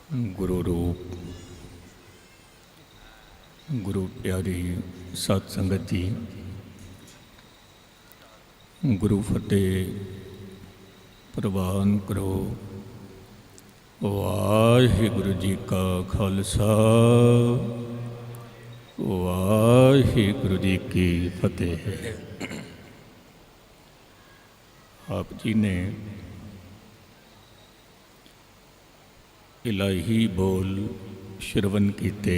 गुरु रूप गुरु प्यारी सत संगत जी, गुरु फतेह प्रवान करो। वाहिगुरु जी का खालसा, वाहिगुरु जी की फतेह। आप जी ने इलाही बोल श्रवण कीते।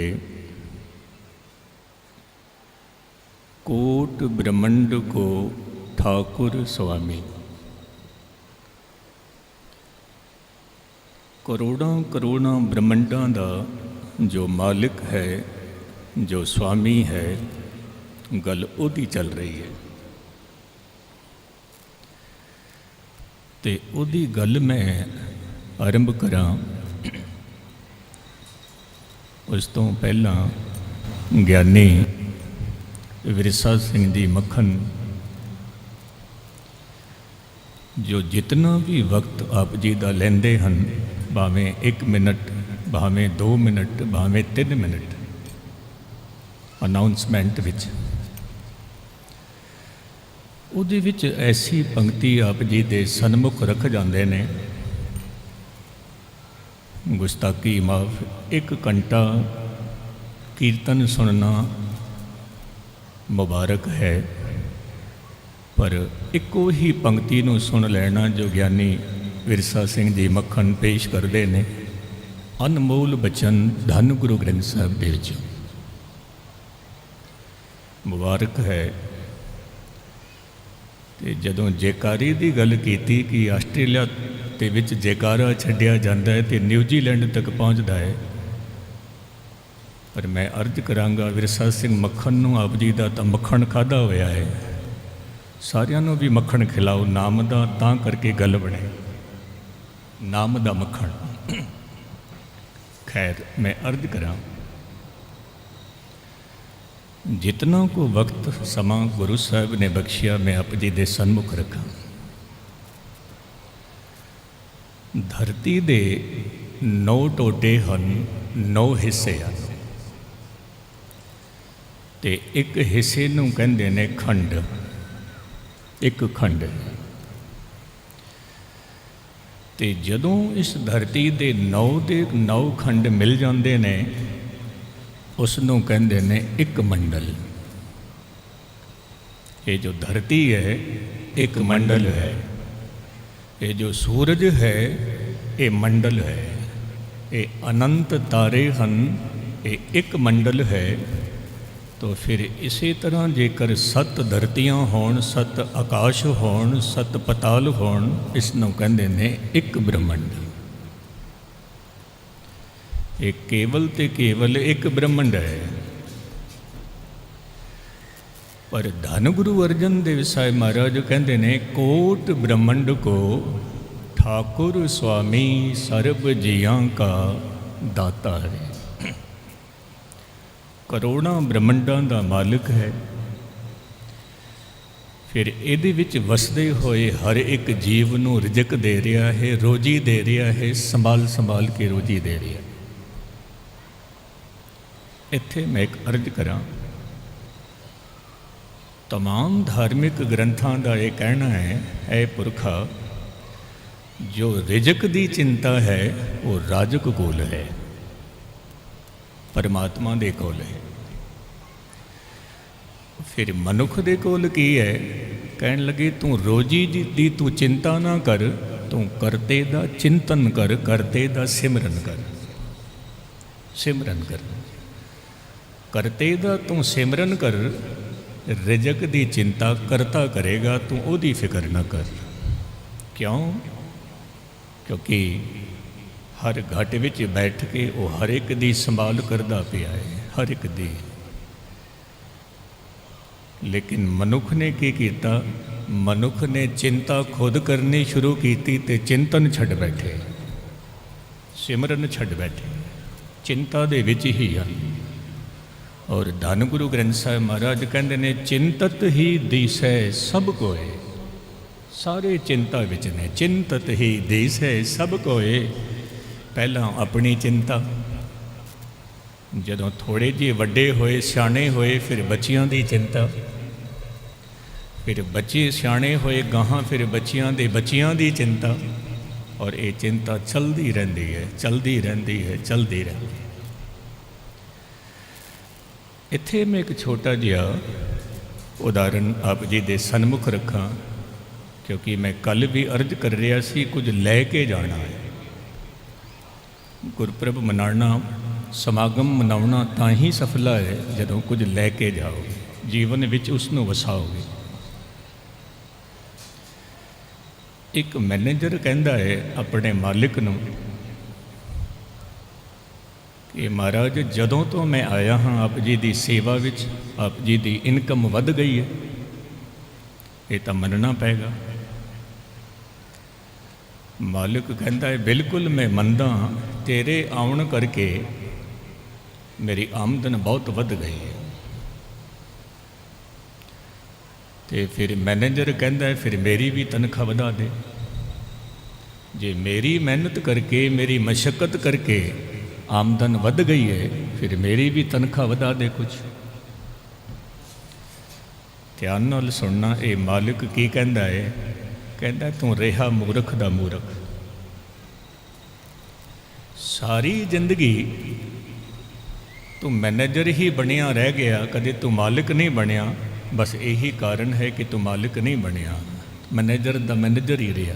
कोट ब्रह्मंड को ठाकुर स्वामी, करोड़ों करोड़ों ब्रह्मंडां दा जो मालिक है, जो स्वामी है, गल उहदी चल रही है। ते उहदी गल मैं आरंभ करां उस तो पहला ज्ञानी विरसा सिंह जी मक्खन जो जितना भी वक्त आप जी का लेंदे हन, भावें 1 मिनट, भावें 2 मिनट, भावें 3 मिनट अनाउंसमेंट विच, उहदे विच ऐसी पंक्ति आप जी दे सन्मुख रख जाते ने, गुस्ताखी माफ, 1 घंटा कीर्तन सुनना मुबारक है, पर एको ही पंक्ति नूं सुन लेना जो ज्ञानी विरसा सिंह जी मक्खन पेश करते हैं। अनमोल बचन धन गुरु ग्रंथ साहिब दे विच मुबारक है। ते जदों जयकारी की गल की कि आस्ट्रेलिया ते विच जयकारा छड्डिया जाता है तो न्यूजीलैंड तक पहुँचता है, पर मैं अर्ज करांगा विरसा सिंह मक्खन नूं आप जी का तो मक्खन खाधा होया है, सारियां नूं भी मक्खन खिलाओ, नाम दा तां करके गल बने, नाम दा मक्खन। खैर मैं अर्ज करां, जितना को वक्त समा गुरु साहब ने बख्शिया मैं आप जी दे सन्मुख रखा। धरती दे 9 टोटे हन, 9 हिस्से हैं, ते एक हिस्से नूं कहंदे ने खंड, एक खंड। ते जदों इस धरती दे 9 खंड मिल जाते ने, उसनों कहंदे ने एक मंडल। ये जो धरती है एक मंडल है, ये जो सूरज है ये मंडल है, ये अनंत तारे हन, ये एक मंडल है। तो फिर इसी तरह जेकर 7 धरतियां होण, 7 आकाश होण, 7 पताल होण, इसनों कहंदे ने एक ब्रह्मंड। ये केवल ते केवल एक ब्रह्मंड है। पर धन गुरु अर्जन देव साहिब महाराज कहते ने कोट ब्रह्मंड को ठाकुर स्वामी सर्ब जियां का दाता है। करोड़ों ब्रह्मंडां दा मालिक है। फिर इहदे विच वसदे होए हर एक जीव नूं रिजक दे रहा है, रोजी दे रहा है, संभाल संभाल के रोजी दे रहा है। इत्थे मैं एक अर्ज करां, तमाम धार्मिक ग्रंथां का यह कहना है, ऐ पुरखा जो रिजक की चिंता है वो राजक कोल है, परमात्मा दे कोल है। फिर मनुख दे कोल की है, कहन लगे तू रोजी दी तू चिंता ना कर, तू करते दा चिंतन कर, करते दा सिमरन कर, सिमरन कर, करते दा तू सिमरन कर। रिजक दी चिंता करता करेगा, तू ओदी फिक्र ना कर। क्यों? क्योंकि हर घट विच बैठ के वो हर एक दी संभाल करदा पिया है, हर एक दी। लेकिन मनुख ने की कीता? मनुख ने चिंता खुद करनी शुरू की ते चिंतन छड़ बैठे, सिमरन छड़ बैठे, चिंता दे विच ही हन। और धन गुरु ग्रंथ साहिब महाराज कहते ने चिंतत ही दिसै सब कोय, सारे चिंता विच ने, चिंतत ही दिसै सब कोय, ਪਹਿਲਾਂ ਆਪਣੀ ਚਿੰਤਾ, ਜਦੋਂ ਥੋੜ੍ਹੇ ਜਿਹੇ ਵੱਡੇ ਹੋਏ ਸਿਆਣੇ ਹੋਏ ਫਿਰ ਬੱਚਿਆਂ ਦੀ ਚਿੰਤਾ, ਫਿਰ ਬੱਚੇ ਸਿਆਣੇ ਹੋਏ ਗਾਹਾਂ ਫਿਰ ਬੱਚਿਆਂ ਦੇ ਬੱਚਿਆਂ ਦੀ ਚਿੰਤਾ, ਔਰ ਇਹ ਚਿੰਤਾ ਚੱਲਦੀ ਰਹਿੰਦੀ ਹੈ, ਚੱਲਦੀ ਰਹਿੰਦੀ ਹੈ, ਚੱਲਦੀ ਰਹਿੰਦੀ ਹੈ। ਇੱਥੇ ਮੈਂ ਇੱਕ ਛੋਟਾ ਜਿਹਾ ਉਦਾਹਰਨ ਆਪ ਜੀ ਦੇ ਸਨਮੁਖ ਰੱਖਾਂ, ਕਿਉਂਕਿ ਮੈਂ ਕੱਲ੍ਹ ਵੀ ਅਰਜ਼ ਕਰ ਰਿਹਾ ਸੀ ਕੁਝ ਲੈ ਕੇ ਜਾਣਾ ਹੈ। ਗੁਰਪੁਰਬ ਮਨਾਉਣਾ, ਸਮਾਗਮ ਮਨਾਉਣਾ ਤਾਂ ਹੀ ਸਫਲਾ ਹੈ ਜਦੋਂ ਕੁਝ ਲੈ ਕੇ ਜਾਓਗੇ, ਜੀਵਨ ਵਿੱਚ ਉਸ ਨੂੰ ਵਸਾਓਗੇ। ਇੱਕ ਮੈਨੇਜਰ ਕਹਿੰਦਾ ਹੈ ਆਪਣੇ ਮਾਲਿਕ ਨੂੰ ਕਿ ਮਹਾਰਾਜ ਜਦੋਂ ਤੋਂ ਮੈਂ ਆਇਆ ਹਾਂ ਆਪ ਜੀ ਦੀ ਸੇਵਾ ਵਿੱਚ, ਆਪ ਜੀ ਦੀ ਇਨਕਮ ਵੱਧ ਗਈ ਹੈ, ਇਹ ਤਾਂ ਮੰਨਣਾ ਪਏਗਾ। ਮਾਲਿਕ ਕਹਿੰਦਾ ਹੈ ਬਿਲਕੁਲ ਮੈਂ ਮੰਨਦਾ ਹਾਂ, ਤੇਰੇ ਆਉਣ ਕਰਕੇ ਮੇਰੀ ਆਮਦਨ ਬਹੁਤ ਵੱਧ ਗਈ ਹੈ। ਤੇ ਫਿਰ ਮੈਨੇਜਰ ਕਹਿੰਦਾ ਹੈ ਫਿਰ ਮੇਰੀ ਵੀ ਤਨਖਾਹ ਵਧਾ ਦੇ। ਜੇ ਮੇਰੀ ਮਿਹਨਤ ਕਰਕੇ, ਮੇਰੀ ਮਸ਼ੱਕਤ ਕਰਕੇ ਆਮਦਨ ਵੱਧ ਗਈ ਹੈ, ਫਿਰ ਮੇਰੀ ਵੀ ਤਨਖਾਹ ਵਧਾ ਦੇ ਕੁਛ। ਧਿਆਨ ਨਾਲ ਸੁਣਨਾ, ਇਹ ਮਾਲਿਕ ਕੀ ਕਹਿੰਦਾ ਹੈ? ਕਹਿੰਦਾ ਤੂੰ ਰਿਹਾ ਮੂਰਖ ਦਾ ਮੂਰਖ। ਸਾਰੀ ਜ਼ਿੰਦਗੀ ਤੂੰ ਮੈਨੇਜਰ ਹੀ ਬਣਿਆ ਰਹਿ ਗਿਆ, ਕਦੇ ਤੂੰ ਮਾਲਿਕ ਨਹੀਂ ਬਣਿਆ। ਬਸ ਇਹੀ ਕਾਰਨ ਹੈ ਕਿ ਤੂੰ ਮਾਲਿਕ ਨਹੀਂ ਬਣਿਆ, ਮੈਨੇਜਰ ਦਾ ਮੈਨੇਜਰ ਹੀ ਰਿਹਾ।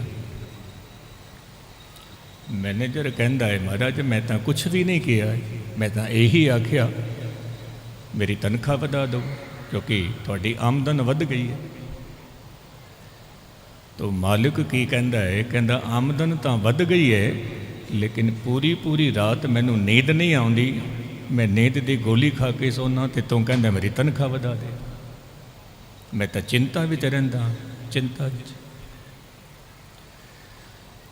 ਮੈਨੇਜਰ ਕਹਿੰਦਾ ਹੈ ਮਹਾਰਾਜ ਮੈਂ ਤਾਂ ਕੁਛ ਵੀ ਨਹੀਂ ਕਿਹਾ, ਮੈਂ ਤਾਂ ਇਹੀ ਆਖਿਆ ਮੇਰੀ ਤਨਖਾਹ ਵਧਾ ਦਿਓ ਕਿਉਂਕਿ ਤੁਹਾਡੀ ਆਮਦਨ ਵੱਧ ਗਈ ਹੈ। ਤਾਂ ਮਾਲਿਕ ਕੀ ਕਹਿੰਦਾ ਹੈ? ਕਹਿੰਦਾ ਆਮਦਨ ਤਾਂ ਵੱਧ ਗਈ ਹੈ, ਲੇਕਿਨ ਪੂਰੀ ਰਾਤ ਮੈਨੂੰ ਨੀਂਦ ਨਹੀਂ ਆਉਂਦੀ, ਮੈਂ ਨੀਂਦ ਦੀ ਗੋਲੀ ਖਾ ਕੇ ਸੌਣਾ ਤੇ ਤੂੰ ਕਹਿੰਦਾ ਮੇਰੀ ਤਨਖਾਹ ਵਧਾ ਦੇ। ਮੈਂ ਤਾਂ ਚਿੰਤਾ ਵਿੱਚ ਰਹਿੰਦਾ, ਚਿੰਤਾ ਵਿੱਚ।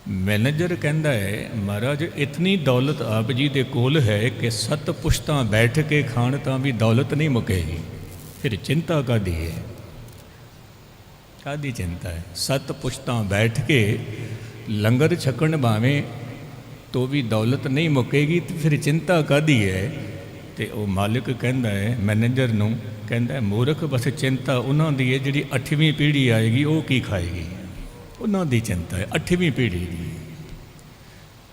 ਮੈਨੇਜਰ ਕਹਿੰਦਾ ਹੈ ਮਹਾਰਾਜ ਇਤਨੀ ਦੌਲਤ ਆਪ ਜੀ ਦੇ ਕੋਲ ਹੈ ਕਿ 7 ਪੁਸ਼ਤਾਂ ਬੈਠ ਕੇ ਖਾਣ ਤਾਂ ਵੀ ਦੌਲਤ ਨਹੀਂ ਮੁੱਕੇਗੀ, ਫਿਰ ਚਿੰਤਾ ਕਾਹਦੀ ਹੈ? ਕਾਹਦੀ ਚਿੰਤਾ ਹੈ? 7 ਪੁਸ਼ਤਾਂ ਬੈਠ ਕੇ ਲੰਗਰ ਛਕਣ ਭਾਵੇਂ ਤੋ ਵੀ ਦੌਲਤ ਨਹੀਂ ਮੁੱਕੇਗੀ, ਤੇ ਫਿਰ ਚਿੰਤਾ ਕਾਹਦੀ ਹੈ? ਤੇ ਉਹ ਮਾਲਿਕ ਕਹਿੰਦਾ ਹੈ ਮੈਨੇਜਰ ਨੂੰ, ਕਹਿੰਦਾ ਮੂਰਖ ਬਸ ਚਿੰਤਾ ਉਹਨਾਂ ਦੀ ਹੈ ਜਿਹੜੀ 8ਵੀਂ ਪੀੜ੍ਹੀ ਆਏਗੀ ਉਹ ਕੀ ਖਾਏਗੀ, ਉਹਨਾਂ ਦੀ ਚਿੰਤਾ ਹੈ 8ਵੀਂ ਪੀੜ੍ਹੀ ਦੀ।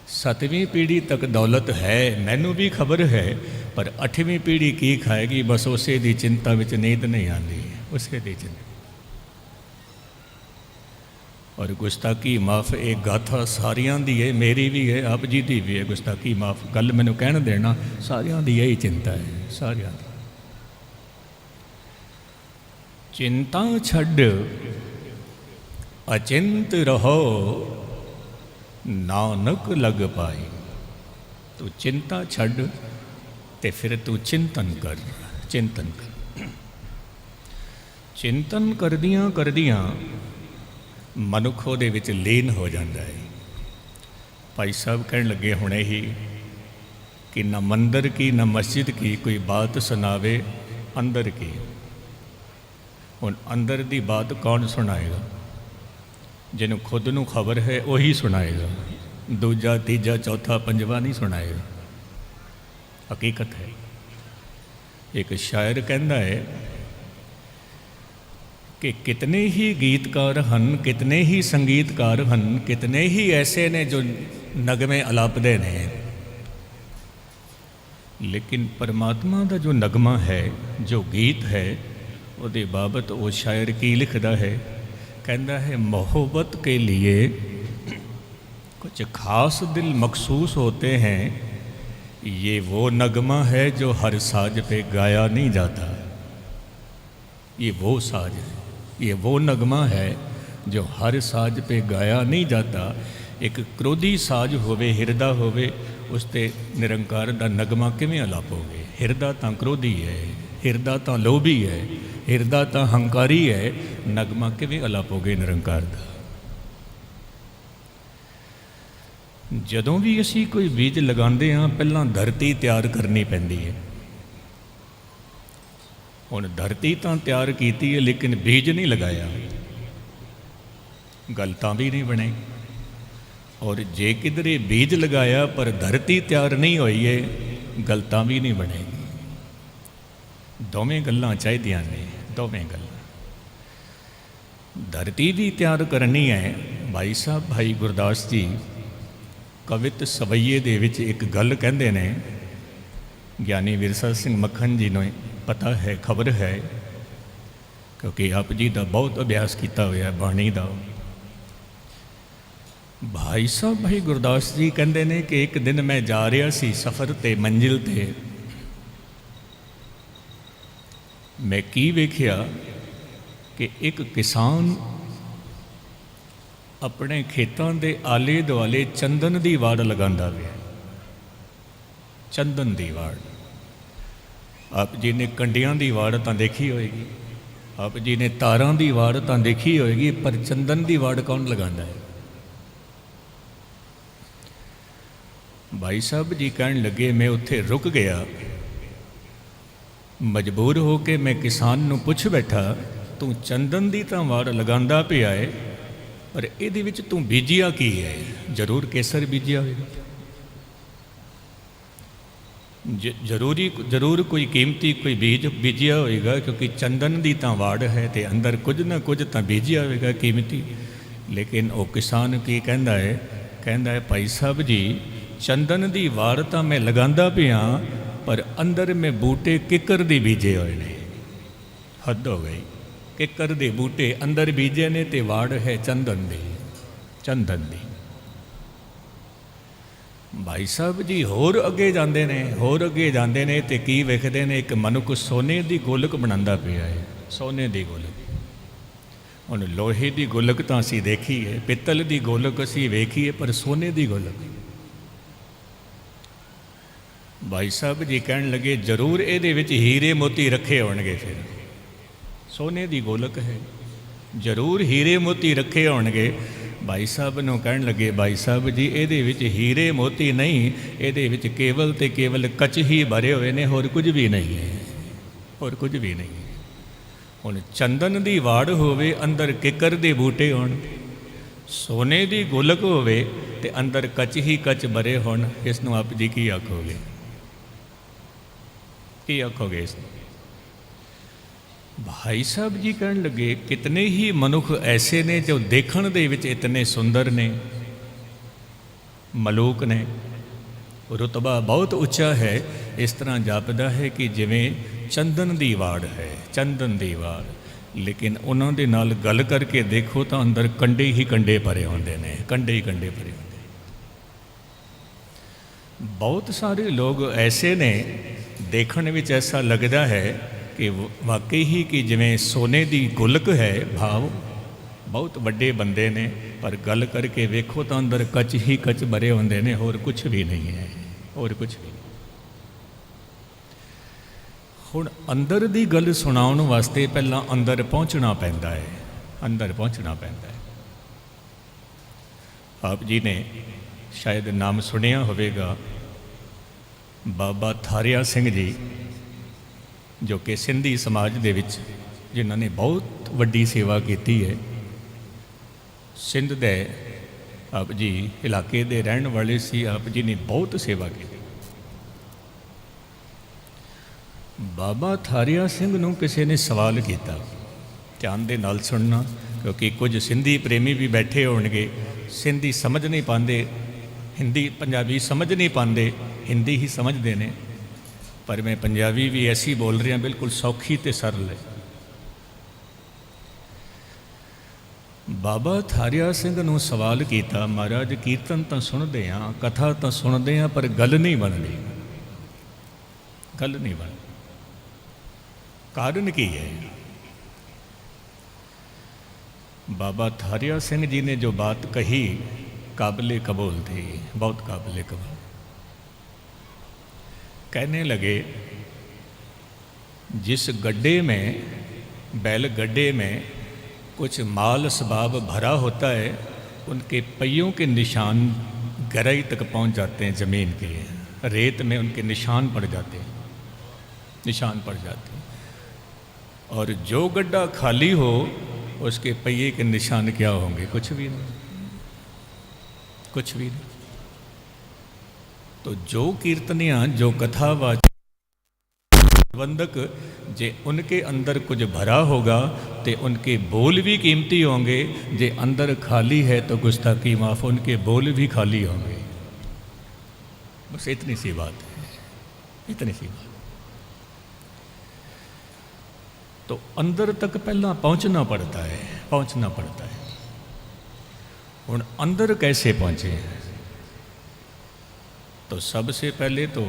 7ਵੀਂ ਪੀੜ੍ਹੀ ਤੱਕ ਦੌਲਤ ਹੈ, ਮੈਨੂੰ ਵੀ ਖਬਰ ਹੈ, ਪਰ 8ਵੀਂ ਪੀੜ੍ਹੀ ਕੀ ਖਾਏਗੀ ਬਸ ਉਸੇ ਦੀ ਚਿੰਤਾ ਵਿੱਚ ਨੀਂਦ ਨਹੀਂ ਆਉਂਦੀ, ਉਸੇ ਦੀ ਚਿੰਤਾ। ਔਰ ਗੁਸਤਾਖੀ ਮਾਫ, ਇਹ ਗਾਥਾ ਸਾਰਿਆਂ ਦੀ ਹੈ, ਮੇਰੀ ਵੀ ਹੈ, ਆਪ ਜੀ ਦੀ ਵੀ ਹੈ। ਗੁਸਤਾਖੀ ਮਾਫ, ਗੱਲ ਮੈਨੂੰ ਕਹਿਣ ਦੇਣਾ, ਸਾਰਿਆਂ ਦੀ ਇਹੀ ਚਿੰਤਾ ਹੈ, ਸਾਰਿਆਂ ਦੀ। ਚਿੰਤਾ ਛੱਡ ਅਚਿੰਤ ਰਹੋ, ਨਾਨਕ ਲਗ ਪਾਈ। ਤੂੰ ਚਿੰਤਾ ਛੱਡ ਤੇ ਫਿਰ ਤੂੰ ਚਿੰਤਨ ਕਰ, ਚਿੰਤਨ ਕਰ। ਚਿੰਤਨ ਕਰਦਿਆਂ ਕਰਦਿਆਂ ਮਨੁੱਖ ਉਹਦੇ ਵਿੱਚ ਲੀਨ ਹੋ ਜਾਂਦਾ ਹੈ। ਭਾਈ ਸਾਹਿਬ ਕਹਿਣ ਲੱਗੇ ਹੁਣੇ ਹੀ ਕਿ ਨਾ ਮੰਦਰ ਕੀ ਨਾ ਮਸਜਿਦ ਕੀ ਕੋਈ ਬਾਤ ਸੁਣਾਵੇ ਅੰਦਰ ਕੀ। ਹੁਣ ਅੰਦਰ ਦੀ ਬਾਤ ਕੌਣ ਸੁਣਾਏਗਾ? ਜਿਹਨੂੰ ਖੁਦ ਨੂੰ ਖਬਰ ਹੈ ਉਹੀ ਸੁਣਾਏਗਾ, ਦੂਜਾ ਤੀਜਾ ਚੌਥਾ ਪੰਜਵਾਂ ਨਹੀਂ ਸੁਣਾਏਗਾ। ਹਕੀਕਤ ਹੈ। ਇੱਕ ਸ਼ਾਇਰ ਕਹਿੰਦਾ ਹੈ ਕਿ ਕਿਤਨੇ ਹੀ ਗੀਤਕਾਰ ਹਨ, ਕਿਤਨੇ ਹੀ ਸੰਗੀਤਕਾਰ ਹਨ, ਕਿਤਨੇ ਹੀ ਐਸੇ ਨੇ ਜੋ ਨਗਮੇ ਅਲਾਪਦੇ ਨੇ, ਲੇਕਿਨ ਪਰਮਾਤਮਾ ਦਾ ਜੋ ਨਗਮਾ ਹੈ, ਜੋ ਗੀਤ ਹੈ, ਉਹਦੇ ਬਾਬਤ ਉਹ ਸ਼ਾਇਰ ਕੀ ਲਿਖਦਾ ਹੈ? कहता है मोहब्बत के लिए कुछ खास दिल मखसूस होते हैं, ये वो नगमा है जो हर साज पे गाया नहीं जाता। ये वो साज है, ये वो नगमा है जो हर साज पे गाया नहीं जाता। एक क्रोधी साज होवे, हिरदा होवे, उस ते निरंकार दा नगमा किवें अलापोगे? हिरदा तां क्रोधी है, हिरदा तां लोभी है, हिरदा तां हंकारी है, नगमा किवें अलापोगे निरंकार दा? ਜਦੋਂ ਵੀ ਅਸੀਂ ਕੋਈ ਬੀਜ ਲਗਾਉਂਦੇ ਹਾਂ ਪਹਿਲਾਂ ਧਰਤੀ ਤਿਆਰ ਕਰਨੀ ਪੈਂਦੀ ਹੈ। ਹੁਣ ਧਰਤੀ ਤਾਂ ਤਿਆਰ ਕੀਤੀ ਹੈ ਲੇਕਿਨ ਬੀਜ ਨਹੀਂ ਲਗਾਇਆ, ਗੱਲ ਤਾਂ ਵੀ ਨਹੀਂ ਬਣੇ। और जे किधरे बीज लगाया पर धरती तैयार नहीं होई है, गलता भी नहीं बनेगी। दोवें गल्लां चाहिदियां ने, दोवें गल्लां। धरती भी तैयार करनी है। भाई साहब भाई गुरदास जी कवित सवैये दे विच एक गल कहंदे ने, ਗਿਆਨੀ ਵਿਰਸਾ ਸਿੰਘ ਮੱਖਣ ਜੀ ਨੂੰ ਪਤਾ ਹੈ, ਖਬਰ ਹੈ, ਕਿਉਂਕਿ ਆਪ ਜੀ ਦਾ ਬਹੁਤ ਅਭਿਆਸ ਕੀਤਾ ਹੋਇਆ ਬਾਣੀ ਦਾ। ਭਾਈ ਸਾਹਿਬ ਭਾਈ ਗੁਰਦਾਸ ਜੀ ਕਹਿੰਦੇ ਨੇ ਕਿ ਇੱਕ ਦਿਨ ਮੈਂ ਜਾ ਰਿਹਾ ਸੀ ਸਫ਼ਰ ਤੇ, ਮੰਜ਼ਿਲ ਤੇ, ਮੈਂ ਕੀ ਵੇਖਿਆ ਕਿ ਇੱਕ ਕਿਸਾਨ ਆਪਣੇ ਖੇਤਾਂ ਦੇ ਆਲੇ ਦੁਆਲੇ ਚੰਦਨ ਦੀ ਵਾੜ ਲਗਾਉਂਦਾ ਪਿਆ। ਚੰਦਨ ਦੀ ਵਾੜ। ਆਪ ਜੀ ਨੇ ਕੰਡਿਆਂ ਦੀ ਵਾੜ ਤਾਂ ਦੇਖੀ ਹੋਏਗੀ, ਆਪ ਜੀ ਨੇ ਤਾਰਾਂ ਦੀ ਵਾੜ ਤਾਂ ਦੇਖੀ ਹੋਏਗੀ, ਪਰ ਚੰਦਨ ਦੀ ਵਾੜ ਕੌਣ ਲਗਾਉਂਦਾ ਹੈ? ਭਾਈ ਸਾਹਿਬ ਜੀ ਕਹਿਣ ਲੱਗੇ, ਮੈਂ ਉੱਥੇ ਰੁਕ ਗਿਆ, ਮਜਬੂਰ ਹੋ ਕੇ ਮੈਂ ਕਿਸਾਨ ਨੂੰ ਪੁੱਛ ਬੈਠਾ, ਤੂੰ ਚੰਦਨ ਦੀ ਤਾਂ ਵਾੜ ਲਗਾਉਂਦਾ ਪਿਆ ਹੈ, ਪਰ ਇਹਦੇ ਵਿੱਚ ਤੂੰ ਬੀਜਿਆ ਕੀ ਹੈ? ਜ਼ਰੂਰ ਕੇਸਰ ਬੀਜਿਆ ਹੋਵੇਗਾ, ਜ਼ਰੂਰ ਕੋਈ ਕੀਮਤੀ ਕੋਈ ਬੀਜ ਬੀਜਿਆ ਹੋਏਗਾ, ਕਿਉਂਕਿ ਚੰਦਨ ਦੀ ਤਾਂ ਵਾੜ ਹੈ ਤੇ ਅੰਦਰ ਕੁਝ ਨਾ ਕੁਝ ਤਾਂ ਬੀਜਿਆ ਹੋਵੇਗਾ ਕੀਮਤੀ। ਲੇਕਿਨ ਉਹ ਕਿਸਾਨ ਕੀ ਕਹਿੰਦਾ ਹੈ? ਕਹਿੰਦਾ ਹੈ, ਭਾਈ ਸਾਹਿਬ ਜੀ ਚੰਦਨ ਦੀ ਵਾੜ ਤਾਂ ਮੈਂ ਲਗਾਉਂਦਾ ਪਿਆ, ਪਰ ਅੰਦਰ ਮੈਂ ਬੂਟੇ ਕਿੱਕਰ ਦੇ ਬੀਜੇ ਹੋਏ ਨੇ। ਹੱਦ ਹੋ ਗਈ। ਕਿੱਕਰ ਦੇ ਬੂਟੇ ਅੰਦਰ ਬੀਜੇ ਨੇ ਤੇ ਵਾੜ ਹੈ ਚੰਦਨ ਦੀ, ਚੰਦਨ ਦੀ। ਭਾਈ ਸਾਹਿਬ ਜੀ ਹੋਰ ਅੱਗੇ ਜਾਂਦੇ ਨੇ, ਹੋਰ ਅੱਗੇ ਜਾਂਦੇ ਨੇ ਤੇ ਕੀ ਵੇਖਦੇ ਨੇ? ਇੱਕ ਮਨੁੱਖ ਸੋਨੇ ਦੀ ਗੋਲਕ ਬਣਾਉਂਦਾ ਪਿਆ ਹੈ, ਸੋਨੇ ਦੀ ਗੋਲਕ। ਹੁਣ ਲੋਹੇ ਦੀ ਗੋਲਕ ਤਾਂ ਅਸੀਂ ਦੇਖੀ ਹੈ, ਪਿੱਤਲ ਦੀ ਗੋਲਕ ਅਸੀਂ ਵੇਖੀ ਹੈ, ਪਰ ਸੋਨੇ ਦੀ ਗੋਲਕ। ਭਾਈ ਸਾਹਿਬ ਜੀ ਕਹਿਣ ਲੱਗੇ, ਜ਼ਰੂਰ ਇਹਦੇ ਵਿੱਚ ਹੀਰੇ ਮੋਤੀ ਰੱਖੇ ਹੋਣਗੇ। ਫਿਰ ਸੋਨੇ ਦੀ ਗੋਲਕ ਹੈ, ਜ਼ਰੂਰ ਹੀਰੇ ਮੋਤੀ ਰੱਖੇ ਹੋਣਗੇ। ਭਾਈ ਸਾਹਿਬ ਨੂੰ ਕਹਿਣ ਲੱਗੇ, ਭਾਈ ਸਾਹਿਬ ਜੀ ਇਹਦੇ ਵਿੱਚ ਹੀਰੇ ਮੋਤੀ ਨਹੀਂ, ਇਹਦੇ ਵਿੱਚ ਕੇਵਲ ਤੇ ਕੇਵਲ ਕੱਚ ਹੀ ਭਰੇ ਹੋਏ ਨੇ, ਹੋਰ ਕੁਝ ਵੀ ਨਹੀਂ ਹੈ, ਹੋਰ ਕੁਝ ਵੀ ਨਹੀਂ। ਹੁਣ ਚੰਦਨ ਦੀ ਵਾੜ ਹੋਵੇ, ਅੰਦਰ ਕਿੱਕਰ ਦੇ ਬੂਟੇ ਹੋਣ, ਸੋਨੇ ਦੀ ਗੋਲਕ ਹੋਵੇ ਤੇ ਅੰਦਰ ਕੱਚ ਹੀ ਕੱਚ ਭਰੇ ਹੋਣ, ਇਸ ਨੂੰ ਆਪ ਜੀ ਕੀ ਆਖੋਗੇ? ਕੀ ਆਖੋਗੇ ਇਸ ਨੂੰ? ਭਾਈ ਸਾਹਿਬ ਜੀ ਕਹਿਣ ਲੱਗੇ, ਕਿਤਨੇ ਹੀ ਮਨੁੱਖ ਐਸੇ ਨੇ ਜੋ ਦੇਖਣ ਦੇ ਵਿੱਚ ਇਤਨੇ ਸੁੰਦਰ ਨੇ, ਮਲੂਕ ਨੇ, ਰੁਤਬਾ ਬਹੁਤ ਉੱਚਾ ਹੈ। ਇਸ ਤਰ੍ਹਾਂ ਜਾਪਦਾ ਹੈ ਕਿ ਜਿਵੇਂ ਚੰਦਨ ਦੀ ਵਾੜ ਹੈ, ਚੰਦਨ ਦੀ ਵਾੜ। ਲੇਕਿਨ ਉਹਨਾਂ ਦੇ ਨਾਲ ਗੱਲ ਕਰਕੇ ਦੇਖੋ ਤਾਂ ਅੰਦਰ ਕੰਡੇ ਹੀ ਕੰਡੇ ਭਰੇ ਹੁੰਦੇ ਨੇ, ਕੰਡੇ ਹੀ ਕੰਡੇ ਭਰੇ ਹੁੰਦੇ। ਬਹੁਤ ਸਾਰੇ ਲੋਕ ਐਸੇ ਨੇ, ਦੇਖਣ ਵਿੱਚ ਐਸਾ ਲੱਗਦਾ ਹੈ ਕਿ ਵਾਕਈ ਹੀ ਕਿ ਜਿਵੇਂ ਸੋਨੇ ਦੀ ਗੋਲਕ ਹੈ, ਭਾਵ ਬਹੁਤ ਵੱਡੇ ਬੰਦੇ ਨੇ, ਪਰ ਗੱਲ ਕਰਕੇ ਵੇਖੋ ਤਾਂ ਅੰਦਰ ਕੱਚ ਹੀ ਕੱਚ ਭਰੇ ਹੁੰਦੇ ਨੇ, ਹੋਰ ਕੁਝ ਵੀ ਨਹੀਂ ਹੈ, ਹੋਰ ਕੁਝ ਵੀ ਨਹੀਂ। ਹੁਣ ਅੰਦਰ ਦੀ ਗੱਲ ਸੁਣਾਉਣ ਵਾਸਤੇ ਪਹਿਲਾਂ ਅੰਦਰ ਪਹੁੰਚਣਾ ਪੈਂਦਾ ਹੈ, ਅੰਦਰ ਪਹੁੰਚਣਾ ਪੈਂਦਾ ਹੈ। ਆਪ ਜੀ ਨੇ ਸ਼ਾਇਦ ਨਾਮ ਸੁਣਿਆ ਹੋਵੇਗਾ, ਬਾਬਾ ਥਾਰਿਆ ਸਿੰਘ ਜੀ, ਜੋ ਕਿ ਸਿੰਧੀ ਸਮਾਜ ਦੇ ਵਿੱਚ ਜਿਨ੍ਹਾਂ ਨੇ ਬਹੁਤ ਵੱਡੀ ਸੇਵਾ ਕੀਤੀ ਹੈ। ਸਿੰਧ ਦੇ ਆਪ ਜੀ ਇਲਾਕੇ ਦੇ ਰਹਿਣ ਵਾਲੇ ਸੀ, ਆਪ ਜੀ ਨੇ ਬਹੁਤ ਸੇਵਾ ਕੀਤੀ। ਬਾਬਾ ਥਾਰਿਆ ਸਿੰਘ ਨੂੰ ਕਿਸੇ ਨੇ ਸਵਾਲ ਕੀਤਾ, ਧਿਆਨ ਦੇ ਨਾਲ ਸੁਣਨਾ, ਕਿਉਂਕਿ ਕੁਝ ਸਿੰਧੀ ਪ੍ਰੇਮੀ ਵੀ ਬੈਠੇ ਹੋਣਗੇ, ਸਿੰਧੀ ਸਮਝ ਨਹੀਂ ਪਾਉਂਦੇ, ਹਿੰਦੀ ਪੰਜਾਬੀ ਸਮਝ ਨਹੀਂ ਪਾਉਂਦੇ, ਹਿੰਦੀ ਹੀ ਸਮਝਦੇ ਨੇ, ਪਰ ਮੈਂ ਪੰਜਾਬੀ ਵੀ ਐਸੀ ਬੋਲ ਰਿਹਾ, ਬਿਲਕੁਲ ਸੌਖੀ ਤੇ ਸਰਲ ਹੈ। ਬਾਬਾ ਥਾਰਿਆ ਸਿੰਘ ਨੂੰ ਸਵਾਲ ਕੀਤਾ, ਮਹਾਰਾਜ ਕੀਰਤਨ ਤਾਂ ਸੁਣਦੇ ਹਾਂ, ਕਥਾ ਤਾਂ ਸੁਣਦੇ ਹਾਂ, ਪਰ ਗੱਲ ਨਹੀਂ ਬਣਦੀ, ਗੱਲ ਨਹੀਂ ਬਣਦੀ, ਕਾਰਨ ਕੀ ਹੈ? ਬਾਬਾ ਥਾਰਿਆ ਸਿੰਘ ਜੀ ਨੇ ਜੋ ਬਾਤ ਕਹੀ, काबिल कबूल थी, बहुत काबिल कबूल। कहने लगे, जिस गड्ढे में, बैल गड्ढे में कुछ माल सबाब भरा होता है, उनके पहियों के निशान गहराई तक पहुंच जाते हैं, ज़मीन के रेत में उनके निशान पड़ जाते हैं, निशान पड़ जाते हैं। और जो गड्ढा खाली हो, उसके पहिए के निशान क्या होंगे? कुछ भी नहीं, कुछ भी नहीं। तो जो कीर्तनियाँ, जो कथावाचक प्रबंधक, जे उनके अंदर कुछ भरा होगा तो उनके बोल भी कीमती होंगे। जे अंदर खाली है तो गुस्ताखी माफ, उनके बोल भी खाली होंगे। बस इतनी सी बात है, इतनी सी बात। तो अंदर तक पहला पहुंचना पड़ता है, पहुंचना पड़ता है। हुण अंदर कैसे पहुंचे? तो सबसे पहले तो,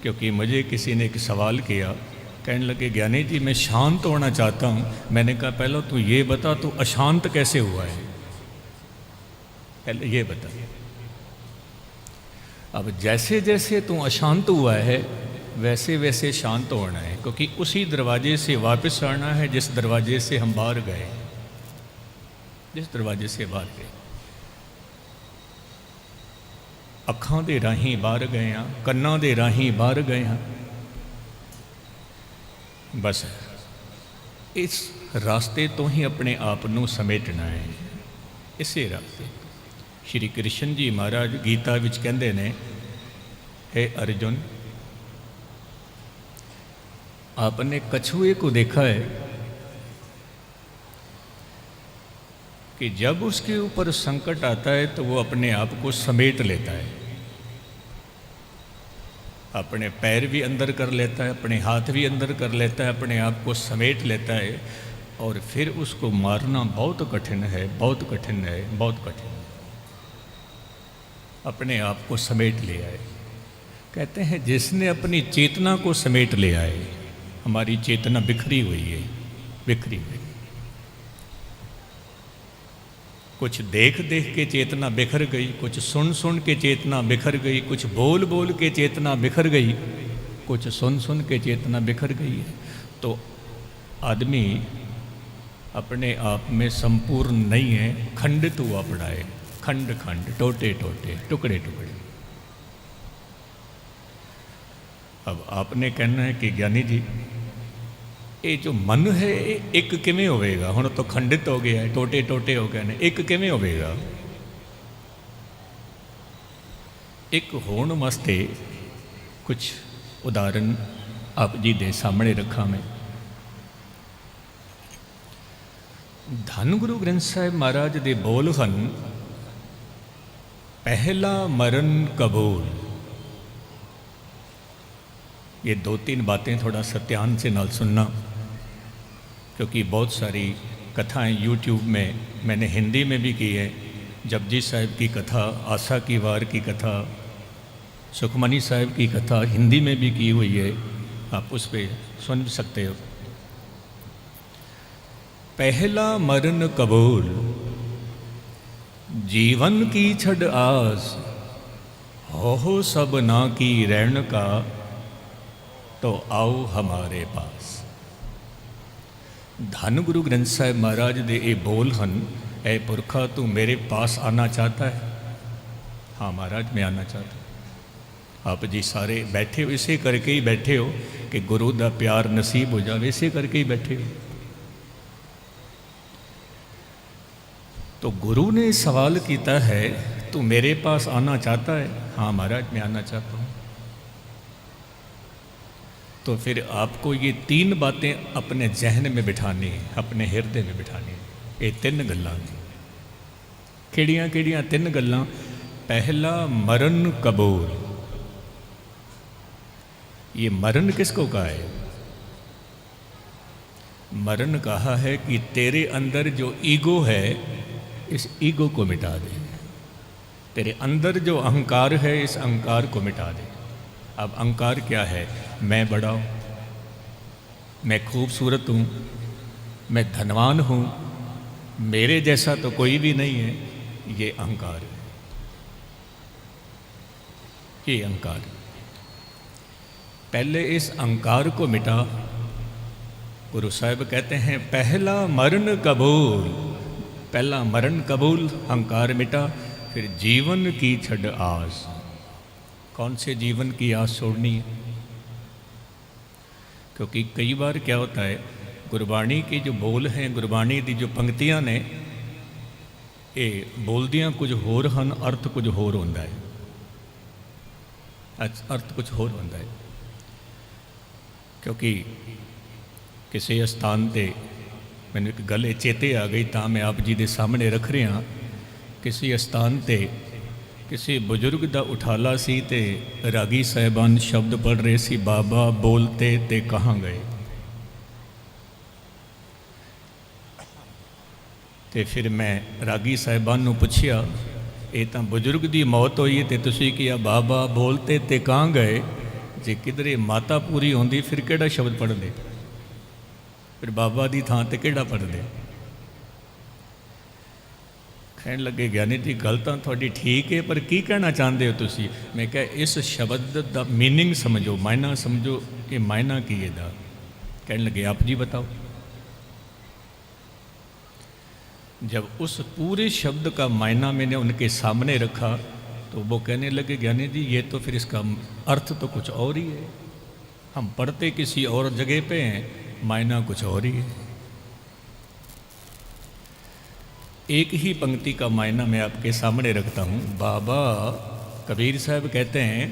क्योंकि मुझे किसी ने एक सवाल किया, कहने लगे ज्ञानी जी मैं शांत होना चाहता हूँ। मैंने कहा पहले तू ये बता तू अशांत कैसे हुआ है, पहले ये बता। अब जैसे जैसे तू अशांत हुआ है वैसे वैसे शांत होना है, क्योंकि उसी दरवाजे से वापस आना है जिस दरवाजे से हम बाहर गए, जिस दरवाजे से बाहर गए। अखां दे राही बाहर गए हाँ, कन्नां दे राही बाहर गए हाँ। बस इस रास्ते तो ही अपने आप नूं समेटना है, इसे रास्ते। श्री कृष्ण जी महाराज गीता विच कहंदे ने, हे अर्जुन, आपने कछुए को देखा है कि जब उसके ऊपर संकट आता है तो वो अपने आप को समेट लेता है, अपने पैर भी अंदर कर लेता है, अपने हाथ भी अंदर कर लेता है, अपने आप को समेट लेता है। और फिर उसको मारना बहुत कठिन है, बहुत कठिन है, बहुत कठिन है। अपने आप को समेट लिया है। कहते हैं जिसने अपनी चेतना को समेट लिया है, हमारी चेतना बिखरी हुई है, बिखरी हुई। कुछ देख देख के चेतना बिखर गई, कुछ सुन सुन के चेतना बिखर गई, कुछ बोल बोल के चेतना बिखर गई, कुछ सुन सुन के चेतना बिखर गई है। तो आदमी अपने आप में संपूर्ण नहीं है, खंडित हुआ पड़ा है, खंड खंड, टोटे टोटे, टुकड़े टुकड़े। अब आपने कहना है कि ज्ञानी जी ये जो मन है एक किमें होवेगा? हुण तो खंडित हो गया है, टोटे टोटे हो गए ने, एक किमें होवेगा? एक होण वास्ते कुछ उदाहरण आप जी दे सामने रखा मैं। धन गुरु ग्रंथ साहिब महाराज दे बोल हन, पहला मरण कबूल। ये दो तीन बातें थोड़ा सा ध्यान से नाल सुनना, क्योंकि बहुत सारी कथाएं यूट्यूब में मैंने हिंदी में भी की है। जपजी साहिब की कथा, आशा की वार की कथा, सुखमनी साहिब की कथा हिंदी में भी की हुई है, आप उस पर सुन सकते हो। पहला मरण कबूल, जीवन की छड़ आस, हो सब ना की रहन का, तो आओ हमारे पास। धन गुरु ग्रंथ साहिब महाराज दे ये बोल हन, ए पुरखा तू मेरे पास आना चाहता है? हाँ महाराज मैं आना चाहता हूँ। आप जी सारे बैठे हो इसे करके ही बैठे हो कि गुरु दा प्यार नसीब हो जाए, इसे करके ही बैठे हो। तो गुरु ने सवाल किया है, तू मेरे पास आना चाहता है? हाँ महाराज मैं आना चाहता हूँ। तो फिर आपको ये तीन बातें अपने जहन में बिठानी है, अपने हृदय में बिठानी है। ये तीन गल्लां ने, किहड़ियां किहड़ियां तीन गल्लां? पहला मरण कबूल। ये मरण किसको कहा है? मरण कहा है कि तेरे अंदर जो ईगो है, इस ईगो को मिटा दे। तेरे अंदर जो अहंकार है, इस अहंकार को मिटा दे। अब अहंकार क्या है? मैं बड़ा हूँ, मैं खूबसूरत हूँ, मैं धनवान हूँ, मेरे जैसा तो कोई भी नहीं है। ये अहंकार है, ये अहंकार। पहले इस अहंकार को मिटा। गुरु साहिब कहते हैं पहला मरण कबूल, पहला मरण कबूल, अहंकार मिटा। फिर जीवन की छड़ आस। कौन से जीवन की आस छोड़नी है? क्योंकि कई बार क्या होता है, गुरबाणी के जो बोल हैं, गुरबाणी की जो पंक्तियां ने, ਇਹ ਬੋਲਦਿਆਂ ਕੁਝ ਹੋਰ ਹਨ, ਅਰਥ ਕੁਝ ਹੋਰ ਹੁੰਦਾ ਹੈ। ਅਰਥ ਕੁਝ ਹੋਰ ਹੁੰਦਾ ਹੈ, ਕਿਉਂਕਿ ਕਿਸੇ ਸਥਾਨ 'ਤੇ ਮੈਨੂੰ ਇੱਕ ਗੱਲ ਇਹ ਚੇਤੇ ਆ ਗਈ, ਤਾਂ ਮੈਂ ਆਪ ਜੀ ਦੇ ਸਾਹਮਣੇ ਰੱਖ ਰਿਹਾ। ਕਿਸੇ ਸਥਾਨ 'ਤੇ ਕਿਸੇ ਬਜ਼ੁਰਗ ਦਾ ਉਠਾਲਾ ਸੀ ਤੇ ਰਾਗੀ ਸਾਹਿਬਾਨ ਸ਼ਬਦ ਪੜ੍ਹ ਰਹੇ ਸੀ, ਬਾਬਾ ਬੋਲਤੇ ਤੇ ਕਹਾਂ ਗਏ। ਤੇ ਫਿਰ ਮੈਂ ਰਾਗੀ ਸਾਹਿਬਾਨ ਨੂੰ ਪੁੱਛਿਆ, ਇਹ ਤਾਂ ਬਜ਼ੁਰਗ ਦੀ ਮੌਤ ਹੋਈ ਹੈ ਤੇ ਤੁਸੀਂ ਕਿਹਾ ਬਾਬਾ ਬੋਲਤੇ ਤੇ ਕਹਾਂ ਗਏ। ਜੇ ਕਿਧਰੇ ਮਾਤਾ ਪੂਰੀ ਹੁੰਦੀ ਫਿਰ ਕਿਹੜਾ ਸ਼ਬਦ ਪੜ੍ਹਦੇ, ਫਿਰ ਬਾਬਾ ਦੀ ਥਾਂ ਤੇ ਕਿਹੜਾ ਪੜ੍ਹਦੇ। ਕਹਿਣ ਲੱਗੇ ਗਿਆਨੀ ਜੀ ਗੱਲ ਤਾਂ ਤੁਹਾਡੀ ਠੀਕ ਹੈ, ਪਰ ਕੀ ਕਹਿਣਾ ਚਾਹੁੰਦੇ ਹੋ ਤੁਸੀਂ। ਮੈਂ ਕਿਹਾ ਇਸ ਸ਼ਬਦ ਦਾ मीनिंग समझो, मायना समझो, ये मायना की ਇਹਦਾ। कहने लगे आप जी बताओ। जब उस पूरे शब्द का मायना मैंने उनके सामने रखा तो वो कहने लगे ज्ञानी जी ये तो फिर इसका अर्थ तो कुछ और ही है, हम पढ़ते किसी और जगह पे हैं, मायना कुछ और ही है। एक ही पंक्ति का मायना मैं आपके सामने रखता हूँ। बाबा कबीर साहब कहते हैं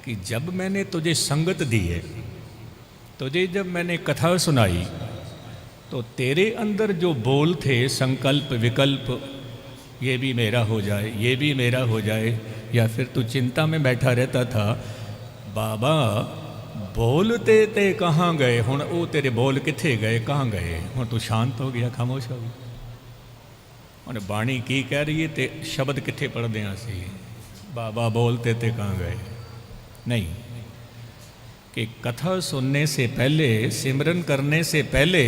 कि जब मैंने तुझे संगत दी है, तुझे जब मैंने कथा सुनाई, तो तेरे अंदर जो बोल थे संकल्प विकल्प, ये भी मेरा हो जाए, ये भी मेरा हो जाए, या फिर तू चिंता में बैठा रहता था, बाबा बोलते ते कहाँ गए, हुण वो तेरे बोल किथे गए, कहाँ गए, हुण तू शांत हो गया, खामोश हो गया। हुण बाणी की कह रही है ते शब्द किथे पढ़दे हां असीं, बाबा बोलते ते कहाँ गए। नहीं, कि कथा सुनने से पहले, सिमरन करने से पहले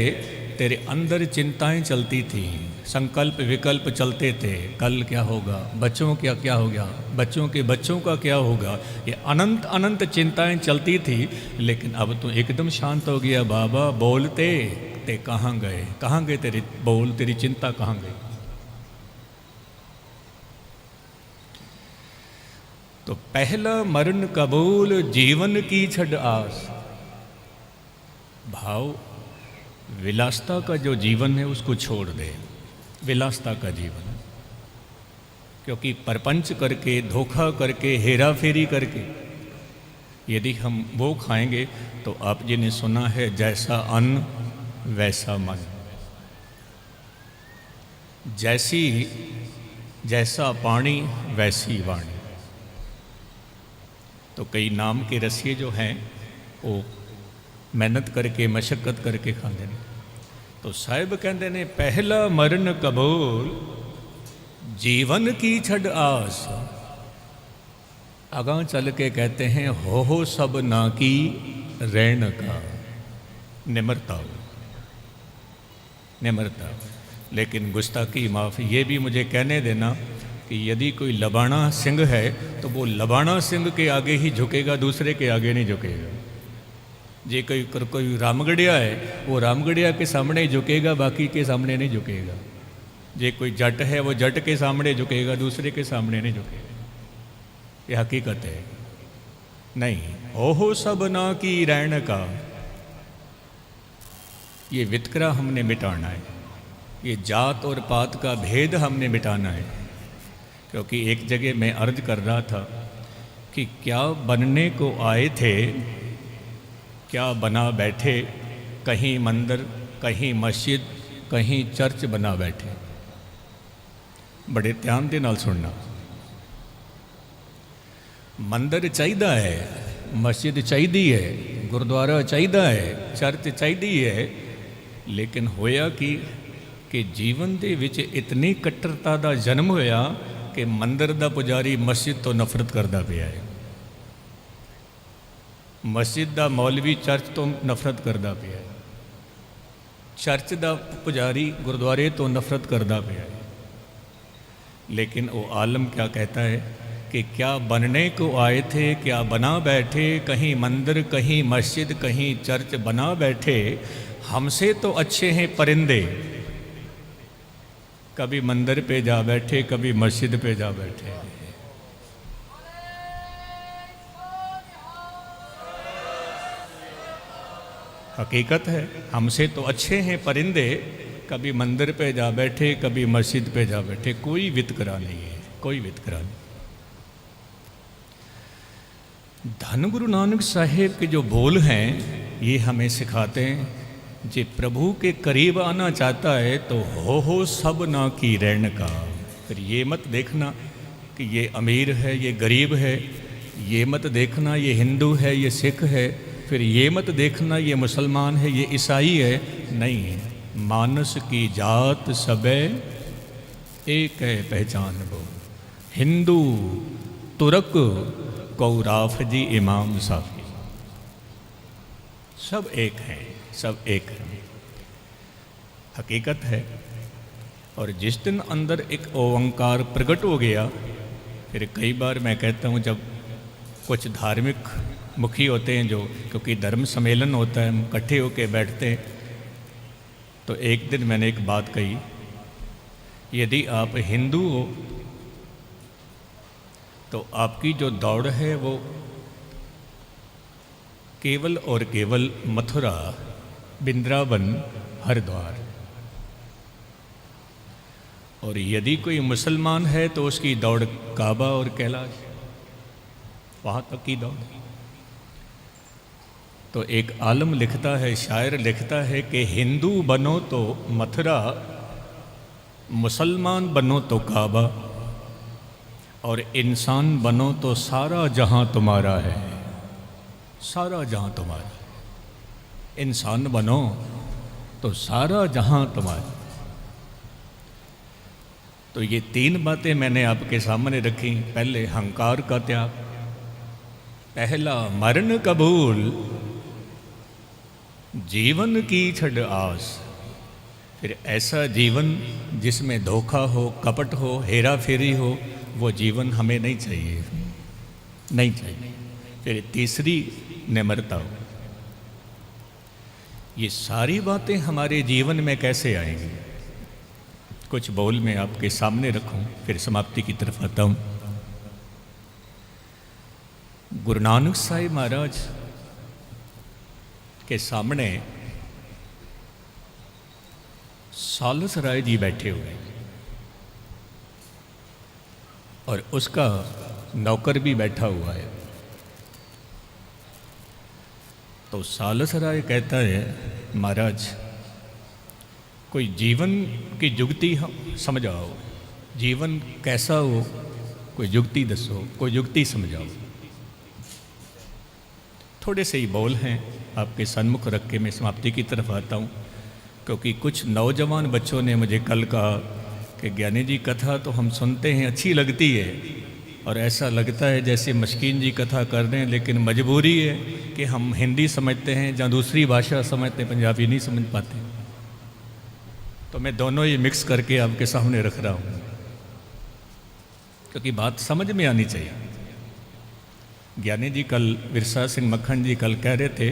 तेरे अंदर चिंताएं चलती थी, संकल्प विकल्प चलते थे, कल क्या होगा, बच्चों का क्या होगा, बच्चों के बच्चों का क्या होगा, ये अनंत अनंत चिंताएं चलती थी। लेकिन अब तो एकदम शांत हो गया, बाबा बोलते ते कहाँ गए, कहाँ गए तेरे बोल, तेरी चिंता कहाँ गई। तो पहला मरण कबूल, जीवन की छड़ आस। भाव विलासता का जो जीवन है उसको छोड़ दे, विलासता का जीवन, क्योंकि परपंच करके, धोखा करके, हेरा फेरी करके यदि हम वो खाएंगे तो आप जी ने सुना है, जैसा अन्न वैसा मन, जैसा पानी वैसी वाणी। तो कई नाम के रसिए जो हैं वो मेहनत करके, मशक्कत करके खाते हैं। तो साहिब कहते ने पहला मरण कबूल, जीवन की छड़ आस। आगां चल के कहते हैं हो सब ना की रहन का, निमरता हो, निमरता। लेकिन गुस्ताखी माफ़, ये भी मुझे कहने देना कि यदि कोई लबाना सिंह है तो वो लबाना सिंह के आगे ही झुकेगा, दूसरे के आगे नहीं झुकेगा। जे कोई रामगढ़िया है वो रामगढ़िया के सामने ही झुकेगा, बाकी के सामने नहीं झुकेगा। जे कोई जट है वो जट के सामने झुकेगा, दूसरे के सामने नहीं झुकेगा। ये हकीकत है। नहीं, ओहो सब ना की रहन का, ये वितकरा हमने मिटाना है, ये जात और पात का भेद हमने मिटाना है। क्योंकि एक जगह मैं अर्ज कर रहा था कि क्या बनने को आए थे, क्या बना बैठे, कहीं मंदिर, कहीं मस्जिद, कहीं चर्च बना बैठे। बड़े ध्यान दे नाल सुनना। मंदिर चाहिदा है, मस्जिद चाहिदी है, गुरुद्वारा चाहिदा है, चर्च चाहिदी है, लेकिन होया कि जीवन दे विच इतनी कट्टरता दा जन्म होया कि मंदिर दा पुजारी मस्जिद तो नफरत करता पिया है, मस्जिद दा मौलवी चर्च तो नफरत करता पिया है, चर्च दा पुजारी गुरुद्वारे तो नफरत करता पिया है। लेकिन वो आलम क्या कहता है कि क्या बनने को आए थे, क्या बना बैठे, कहीं मंदिर, कहीं मस्जिद, कहीं चर्च बना बैठे, हमसे तो अच्छे हैं परिंदे। कभी मंदिर पे जा बैठे, कभी मस्जिद पे जा बैठे। हकीकत है, हमसे तो अच्छे हैं परिंदे, कभी मंदिर पे जा बैठे, कभी मस्जिद पे जा बैठे, कोई वितकरा नहीं है, कोई वितकरा नहीं। धन गुरु नानक साहेब के जो बोल हैं ये हमें सिखाते हैं, जे प्रभु के करीब आना चाहता है तो हो सब ना की रहन का। फिर ये मत देखना कि ये अमीर है, ये गरीब है, ये मत देखना ये हिंदू है, ये सिख है, फिर ये मत देखना ये मुसलमान है, ये ईसाई है। नहीं, मानस की जात सबे एक है पहचान वो। हिंदू तुर्क कौराफ जी इमाम साफी, सब एक हैं, सब एक हैं, हकीकत है। और जिस दिन अंदर एक ओंकार प्रकट हो गया, फिर कई बार मैं कहता हूँ जब कुछ धार्मिक मुखी होते हैं जो, क्योंकि धर्म सम्मेलन होता है, हम इकट्ठे होकर बैठते हैं, तो एक दिन मैंने एक बात कही, यदि आप हिंदू हो तो आपकी जो दौड़ है वो केवल और केवल मथुरा, वृंदावन, हरिद्वार। और यदि कोई मुसलमान है तो उसकी दौड़ काबा और कैलाश, वहाँ तक की दौड़। तो एक आलम लिखता है, शायर लिखता है कि हिंदू बनो तो मथुरा, मुसलमान बनो तो काबा, और इंसान बनो तो सारा जहां तुम्हारा है, सारा जहां तुम्हारा। इंसान बनो तो सारा जहां तुम्हारा। तो ये तीन बातें मैंने आपके सामने रखी। पहले अहंकार का त्याग, पहला मरण कबूल, जीवन की छड़ आस। फिर ऐसा जीवन जिसमें धोखा हो, कपट हो, हेरा फेरी हो, वो जीवन हमें नहीं चाहिए, नहीं चाहिए। फिर तीसरी निम्रता हो। ये सारी बातें हमारे जीवन में कैसे आएंगी? कुछ बोल मैं आपके सामने रखूं, फिर समाप्ति की तरफ आता हूं। गुरु नानक साहिब महाराज के सामने सालस राय जी बैठे हुए हैं और उसका नौकर भी बैठा हुआ है। तो सालस राय कहता है, महाराज कोई जीवन की जुगती हम समझाओ, जीवन कैसा हो, कोई जुगती दसो, कोई जुगती समझाओ। थोड़े से ही बोल हैं, आपके सन्मुख रख के मैं समाप्ति की तरफ आता हूँ। क्योंकि कुछ नौजवान बच्चों ने मुझे कल कहा कि ज्ञानी जी कथा तो हम सुनते हैं, अच्छी लगती है, और ऐसा लगता है जैसे मस्कीन जी कथा कर रहे हैं, लेकिन मजबूरी है कि हम हिंदी समझते हैं या दूसरी भाषा समझते हैं, पंजाबी नहीं समझ पाते। तो मैं दोनों ही मिक्स करके आपके सामने रख रहा हूँ, क्योंकि बात समझ में आनी चाहिए। ज्ञानी जी कल, विरसा सिंह मक्खन जी कल कह रहे थे,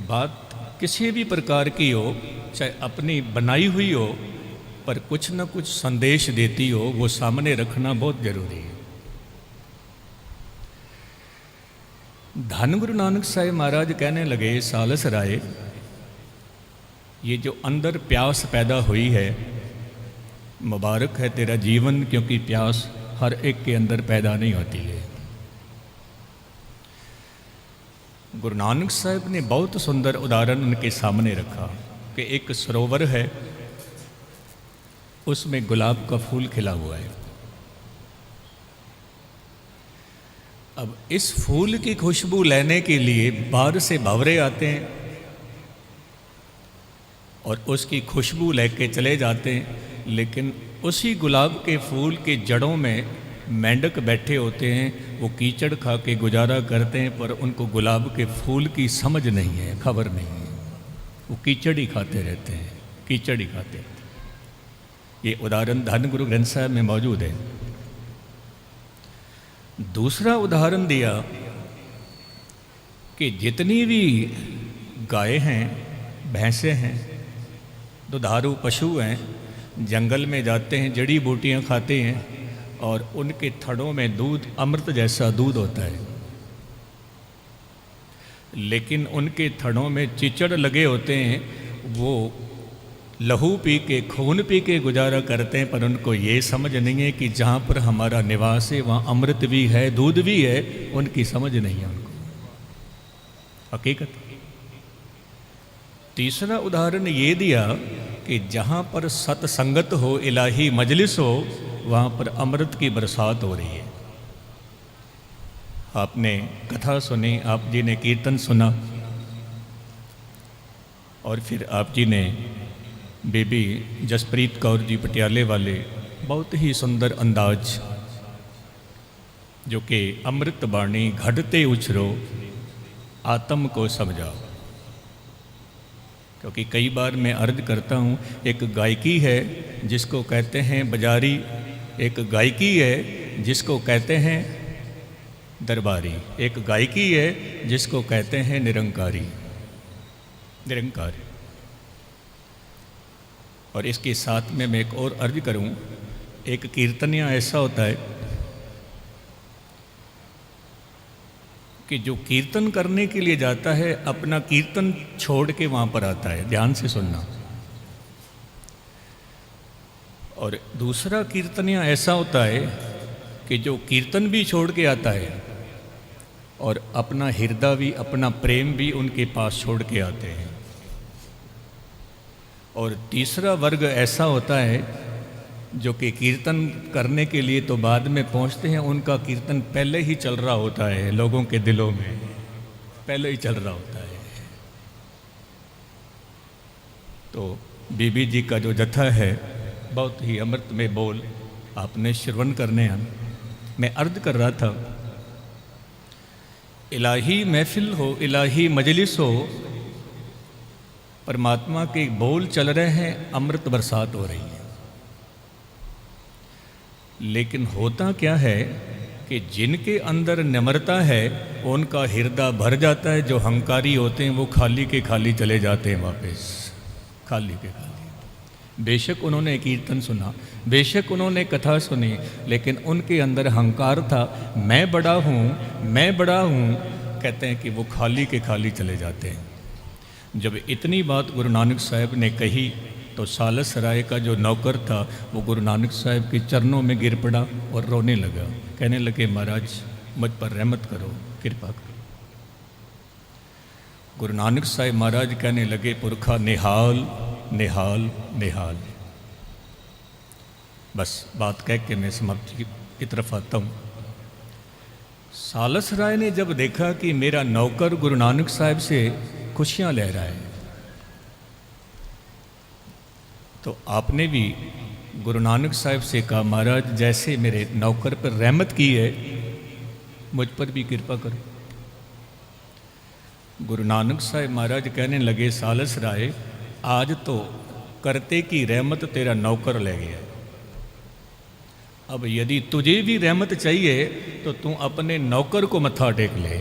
बात किसी भी प्रकार की हो, चाहे अपनी बनाई हुई हो, पर कुछ न कुछ संदेश देती हो, वो सामने रखना बहुत जरूरी है। धन गुरु नानक साहिब महाराज कहने लगे, सालस राय, ये जो अंदर प्यास पैदा हुई है, मुबारक है तेरा जीवन, क्योंकि प्यास हर एक के अंदर पैदा नहीं होती है। गुरु नानक साहिब ने बहुत सुंदर उदाहरण उनके सामने रखा कि एक सरोवर है, उसमें गुलाब का फूल खिला हुआ है। अब इस फूल की खुशबू लेने के लिए बाहर से भंवरे आते हैं और उसकी खुशबू लेके चले जाते हैं, लेकिन उसी गुलाब के फूल के जड़ों में मेंढक बैठे होते हैं, वो कीचड़ खा के गुजारा करते हैं, पर उनको गुलाब के फूल की समझ नहीं है, खबर नहीं है, वो कीचड़ ही खाते रहते हैं, कीचड़ ही खाते रहते हैं। ये उदाहरण धन गुरु ग्रंथ साहब में मौजूद है। दूसरा उदाहरण दिया कि जितनी भी गाय हैं, भैंसे हैं, दुधारू पशु हैं, जंगल में जाते हैं, जड़ी बूटियां खाते हैं, और उनके थड़ों में दूध अमृत जैसा दूध होता है, लेकिन उनके थड़ों में चिचड़ लगे होते हैं, वो लहू पी के खून पी के गुजारा करते हैं, पर उनको ये समझ नहीं है कि जहाँ पर हमारा निवास है वहाँ अमृत भी है, दूध भी है। उनकी समझ नहीं है उनको हकीकत। तीसरा उदाहरण ये दिया कि जहाँ पर सत्संगत हो, इलाही मजलिस हो, वहाँ पर अमृत की बरसात हो रही है। आपने कथा सुनी, आप जी ने कीर्तन सुना, और फिर आप जी ने बेबी जसप्रीत कौर जी पटियाले वाले बहुत ही सुंदर अंदाज, जो कि अमृत बाणी घटते उछरो आत्म को समझाओ। क्योंकि कई बार मैं अर्ज करता हूँ, एक गायकी है जिसको कहते हैं बजारी, एक गायकी है जिसको कहते हैं दरबारी, एक गायकी है जिसको कहते हैं निरंकारी। निरंकारी। और इसके साथ में मैं एक और अर्ज करूं, एक कीर्तनिया ऐसा होता है कि जो कीर्तन करने के लिए जाता है अपना कीर्तन छोड़ के वहाँ पर आता है। ध्यान से सुनना। और दूसरा कीर्तनिया ऐसा होता है कि जो कीर्तन भी छोड़ के आता है और अपना हृदय भी, अपना प्रेम भी उनके पास छोड़ के आते हैं। और तीसरा वर्ग ऐसा होता है जो कि कीर्तन करने के लिए तो बाद में पहुंचते हैं, उनका कीर्तन पहले ही चल रहा होता है, लोगों के दिलों में पहले ही चल रहा होता है। तो बीबी जी का जो जथा है बहुत ही अमृत में बोल आपने श्रवण करने हैं। मैं अर्ज कर रहा था, इलाही महफिल हो, इलाही मजलिस हो, परमात्मा के बोल चल रहे हैं, अमृत बरसात हो रही है। लेकिन होता क्या है कि जिनके अंदर नम्रता है उनका हृदय भर जाता है, जो हंकारी होते हैं वो खाली के खाली चले जाते हैं वापस, खाली के खाली। बेशक उन्होंने कीर्तन सुना, बेशक उन्होंने कथा सुनी, लेकिन उनके अंदर हंकार था, मैं बड़ा हूँ, मैं बड़ा हूँ, कहते हैं कि वो खाली के खाली चले जाते हैं। जब इतनी बात गुरु नानक साहब ने कही तो सालस राय का जो नौकर था वो गुरु नानक साहब के चरणों में गिर पड़ा और रोने लगा, कहने लगे महाराज मुझ पर रहमत करो, कृपा करो। गुरु नानक साहब महाराज कहने लगे, पुरखा निहाल निहाल निहाल। बस बात कह के मैं समाप्ति की तरफ आता हूँ। सालस राय ने जब देखा कि मेरा नौकर गुरु नानक साहब से खुशियाँ ले रहा है, तो आपने भी गुरु नानक साहब से कहा, महाराज जैसे मेरे नौकर पर रहमत की है मुझ पर भी कृपा करो। गुरु नानक साहब महाराज कहने लगे, सालस राय आज तो करते की रहमत तेरा नौकर ले गया, अब यदि तुझे भी रहमत चाहिए तो तू अपने नौकर को मत्था टेक ले,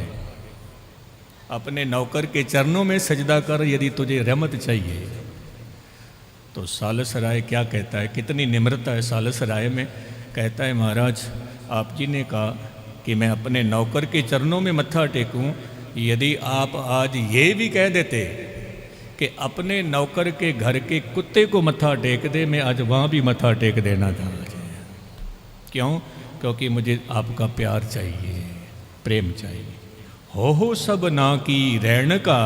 अपने नौकर के चरणों में सजदा कर, यदि तुझे रहमत चाहिए। तो सालस राय क्या कहता है, कितनी निम्रता है सालस राय में। कहता है, महाराज आप जी ने कहा कि मैं अपने नौकर के चरणों में मत्था टेकूं, यदि आप आज ये भी कह देते कि अपने नौकर के घर के कुत्ते को मत्था टेक दे, मैं आज वहाँ भी मत्था टेक देना था। क्यों? क्योंकि मुझे आपका प्यार चाहिए, प्रेम चाहिए। हो सब ना की रहन का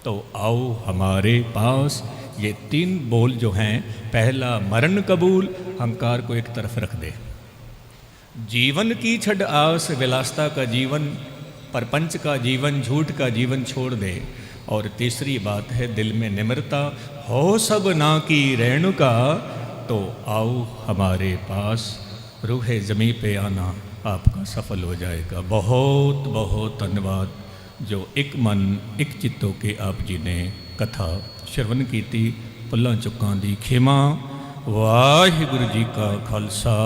तो आओ हमारे पास। ये 3 बोल जो हैं, पहला मरण कबूल, अहंकार को एक तरफ रख दे, जीवन की छड़ आस, विलासता का जीवन, परपंच का जीवन, झूठ का जीवन छोड़ दे। और तीसरी बात है दिल में निम्रता, हो सब ना की रहन का तो आओ हमारे पास। रूहे ज़मीं पे आना आपका सफल हो जाएगा। बहुत बहुत धन्यवाद जो एक मन एक चित्तों के आप जी ने कथा श्रवण की थी। भुल्लां चुकां दी खेमा। वाहिगुरू जी का खालसा।